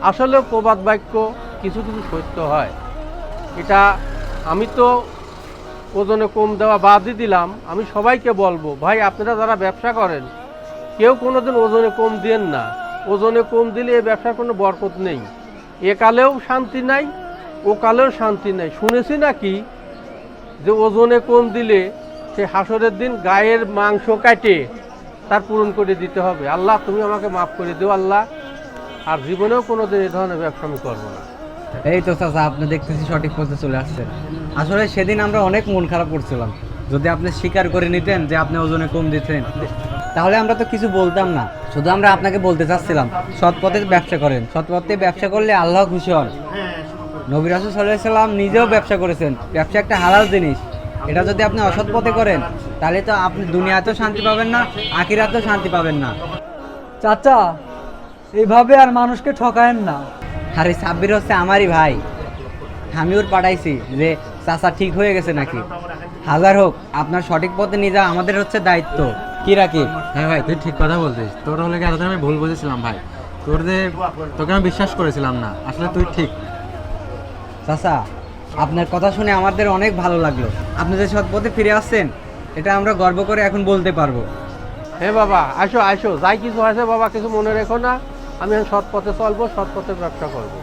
আসলে প্রবাদ বাক্য কিছু কিছু সত্য হয়। এটা আমি তো ওজনে কম দেওয়া বাদই দিলাম, আমি সবাইকে বলবো, ভাই আপনারা যারা ব্যবসা করেন কেউ কোনোদিন ওজনে কম দেন না। ওজনে কম দিলে এই ব্যবসার কোনো বরকত নেই, এ কালেও শান্তি নাই, ও কালেও শান্তি নাই। শুনেছি নাকি যে ওজনে কম দিলে সে হাসরের দিন গায়ের মাংস কাটে তার পূরণ করে দিতে হবে। আল্লাহ তুমি আমাকে মাফ করে দিও আল্লাহ, আর জীবনেও কোনোদিন এই ধরনের ব্যবসা আমি করবো না। এই তো চাচা, আপনি দেখতেছি সঠিক পথে চলে আসছেন। আসলে সেদিন আমরা অনেক মন খারাপ করছিলাম। যদি আপনি স্বীকার করে নিতেন যে আপনি ওজনে কম দিতেন, তাহলে আমরা তো কিছু বলতাম না। শুধু আমরা আপনাকে বলতে চাচ্ছিলাম সৎ পথে ব্যবসা করেন। সৎ পথে ব্যবসা করলে আল্লাহ খুশি হন। নবী রাসূল সাল্লাল্লাহু আলাইহি সাল্লাম নিজেও ব্যবসা করেছেন। ব্যবসা একটা হালাল জিনিস। এটা যদি আপনি অসৎ পথে করেন তাহলে তো আপনি দুনিয়াতেও শান্তি পাবেন না, আখিরাতেও শান্তি পাবেন না। চাচা, এইভাবে আর মানুষকে ঠকায়েন না। আরে সাব্বির হচ্ছে আমারই ভাই, আমি ওর পাঠাইছি যে চাচা ঠিক হয়ে গেছে নাকি। হাজার হোক, আপনার সঠিক পথে নিয়ে যাওয়া আমাদের হচ্ছে দায়িত্ব। কি রাখি? হ্যাঁ ভাই, তুই ঠিক কথা বলছিস। তোর হলে কি এতদিন আমি ভুল বুঝেছিলাম ভাই। তোকে আমি বিশ্বাস করেছিলাম না, আসলে তুই ঠিক। চাচা, আপনার কথা শুনে আমাদের অনেক ভালো লাগলো। আপনি যে সৎ পথে ফিরে আসছেন এটা আমরা গর্ব করে এখন বলতে পারবো। হ্যাঁ বাবা, আসো আসো, যাই কিছু আছে বাবা কিছু মনে রেখো না। আমি সৎ পথে চলবো, সৎ পথে ব্যবসা করবো।